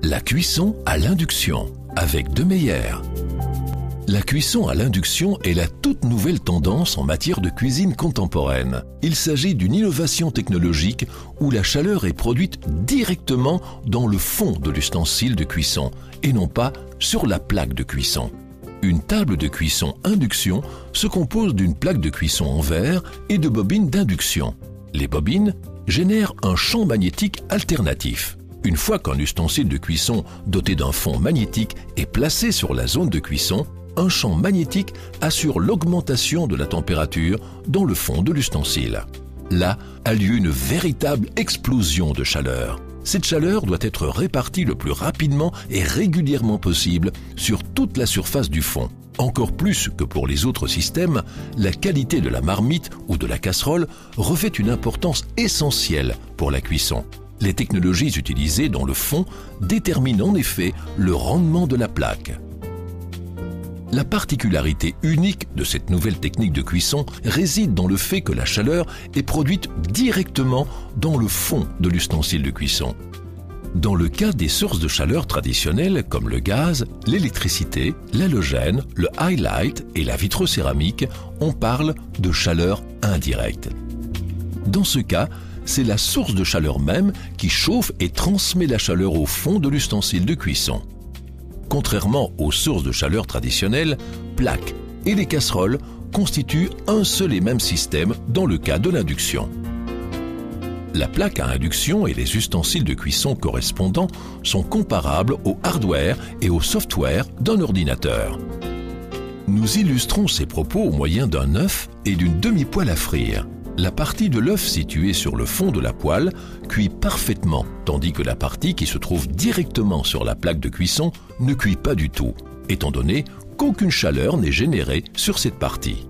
La cuisson à l'induction avec De Meyer. La cuisson à l'induction est la toute nouvelle tendance en matière de cuisine contemporaine. Il s'agit d'une innovation technologique où la chaleur est produite directement dans le fond de l'ustensile de cuisson et non pas sur la plaque de cuisson. Une table de cuisson induction se compose d'une plaque de cuisson en verre et de bobines d'induction. Les bobines génèrent un champ magnétique alternatif. Une fois qu'un ustensile de cuisson doté d'un fond magnétique est placé sur la zone de cuisson, un champ magnétique assure l'augmentation de la température dans le fond de l'ustensile. Là a lieu une véritable explosion de chaleur. Cette chaleur doit être répartie le plus rapidement et régulièrement possible sur toute la surface du fond. Encore plus que pour les autres systèmes, la qualité de la marmite ou de la casserole revêt une importance essentielle pour la cuisson. Les technologies utilisées dans le fond déterminent en effet le rendement de la plaque. La particularité unique de cette nouvelle technique de cuisson réside dans le fait que la chaleur est produite directement dans le fond de l'ustensile de cuisson. Dans le cas des sources de chaleur traditionnelles comme le gaz, l'électricité, l'halogène, le highlight et la vitrocéramique, on parle de chaleur indirecte. Dans ce cas, c'est la source de chaleur même qui chauffe et transmet la chaleur au fond de l'ustensile de cuisson. Contrairement aux sources de chaleur traditionnelles, plaques et les casseroles constituent un seul et même système dans le cas de l'induction. La plaque à induction et les ustensiles de cuisson correspondants sont comparables au hardware et au software d'un ordinateur. Nous illustrons ces propos au moyen d'un œuf et d'une demi-poêle à frire. La partie de l'œuf située sur le fond de la poêle cuit parfaitement, tandis que la partie qui se trouve directement sur la plaque de cuisson ne cuit pas du tout, étant donné qu'aucune chaleur n'est générée sur cette partie.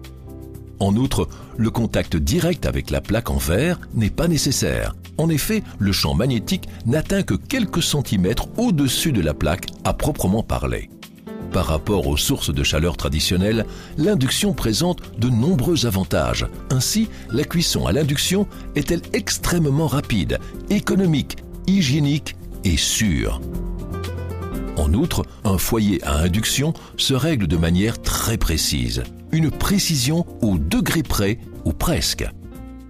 En outre, le contact direct avec la plaque en verre n'est pas nécessaire. En effet, le champ magnétique n'atteint que quelques centimètres au-dessus de la plaque à proprement parler. Par rapport aux sources de chaleur traditionnelles, l'induction présente de nombreux avantages. Ainsi, la cuisson à l'induction est-elle extrêmement rapide, économique, hygiénique et sûre. En outre, un foyer à induction se règle de manière très précise, une précision au degré près ou presque.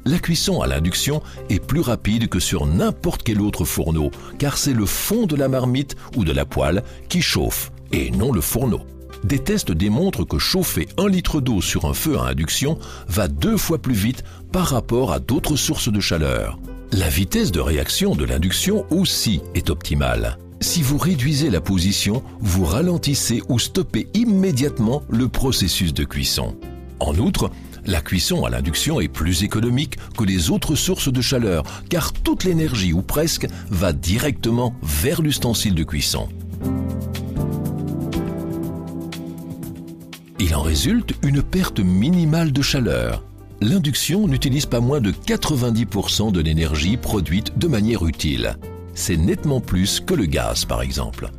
La cuisson à l'induction est plus rapide que sur n'importe quel autre fourneau, car c'est le fond de la marmite ou de la poêle qui chauffe, et non le fourneau. Des tests démontrent que chauffer 1 litre d'eau sur un feu à induction va 2 fois plus vite par rapport à d'autres sources de chaleur. La vitesse de réaction de l'induction aussi est optimale. Si vous réduisez la position, vous ralentissez ou stoppez immédiatement le processus de cuisson. En outre, la cuisson à l'induction est plus économique que les autres sources de chaleur, car toute l'énergie ou presque va directement vers l'ustensile de cuisson. Il en résulte une perte minimale de chaleur. L'induction n'utilise pas moins de 90% de l'énergie produite de manière utile. C'est nettement plus que le gaz, par exemple.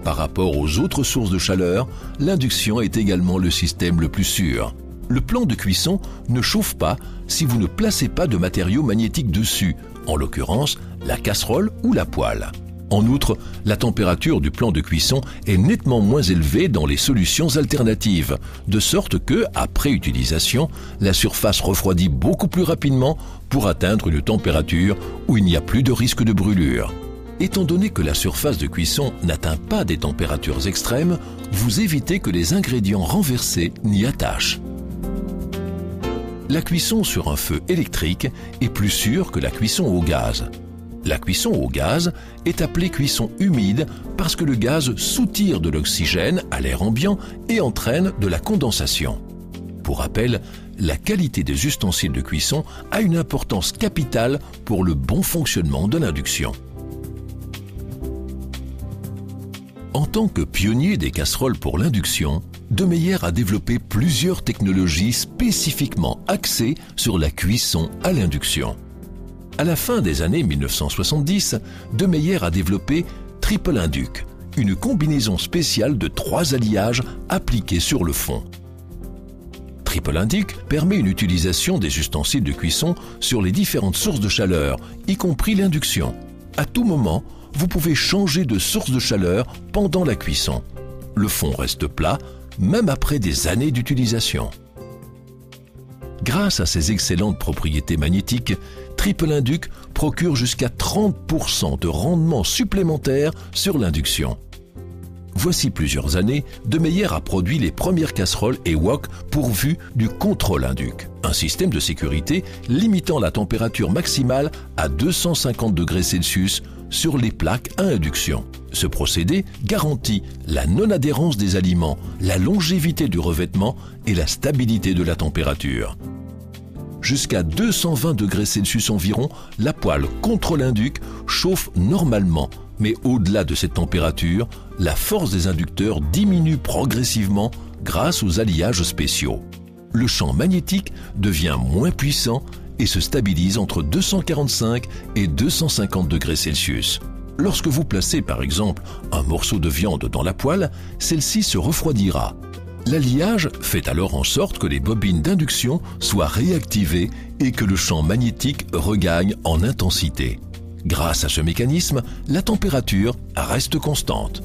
Par rapport aux autres sources de chaleur, l'induction est également le système le plus sûr. Le plan de cuisson ne chauffe pas si vous ne placez pas de matériaux magnétiques dessus, en l'occurrence la casserole ou la poêle. En outre, la température du plan de cuisson est nettement moins élevée dans les solutions alternatives, de sorte que, après utilisation, la surface refroidit beaucoup plus rapidement pour atteindre une température où il n'y a plus de risque de brûlure. Étant donné que la surface de cuisson n'atteint pas des températures extrêmes, vous évitez que les ingrédients renversés n'y attachent. La cuisson sur un feu électrique est plus sûre que la cuisson au gaz. La cuisson au gaz est appelée cuisson humide parce que le gaz soutire de l'oxygène à l'air ambiant et entraîne de la condensation. Pour rappel, la qualité des ustensiles de cuisson a une importance capitale pour le bon fonctionnement de l'induction. En tant que pionnier des casseroles pour l'induction, De Meyer a développé plusieurs technologies spécifiquement axées sur la cuisson à l'induction. À la fin des années 1970, De Meyer a développé Triple Induc, une combinaison spéciale de 3 alliages appliqués sur le fond. Triple Induc permet une utilisation des ustensiles de cuisson sur les différentes sources de chaleur, y compris l'induction. À tout moment, vous pouvez changer de source de chaleur pendant la cuisson. Le fond reste plat, même après des années d'utilisation. Grâce à ses excellentes propriétés magnétiques, Triple Induc procure jusqu'à 30% de rendement supplémentaire sur l'induction. Voici plusieurs années, De Meyer a produit les premières casseroles et wok pourvues du contrôle Induc, un système de sécurité limitant la température maximale à 250 degrés Celsius sur les plaques à induction. Ce procédé garantit la non-adhérence des aliments, la longévité du revêtement et la stabilité de la température. Jusqu'à 220 degrés Celsius environ, la poêle Contrôle Induc chauffe normalement, mais au-delà de cette température, la force des inducteurs diminue progressivement grâce aux alliages spéciaux. Le champ magnétique devient moins puissant et se stabilise entre 245 et 250 degrés Celsius. Lorsque vous placez par exemple un morceau de viande dans la poêle, celle-ci se refroidira. L'alliage fait alors en sorte que les bobines d'induction soient réactivées et que le champ magnétique regagne en intensité. Grâce à ce mécanisme, la température reste constante.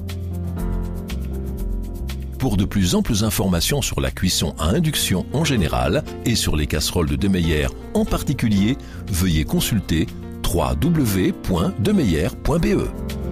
Pour de plus amples informations sur la cuisson à induction en général et sur les casseroles de De Meyer en particulier, veuillez consulter www.demeyer.be.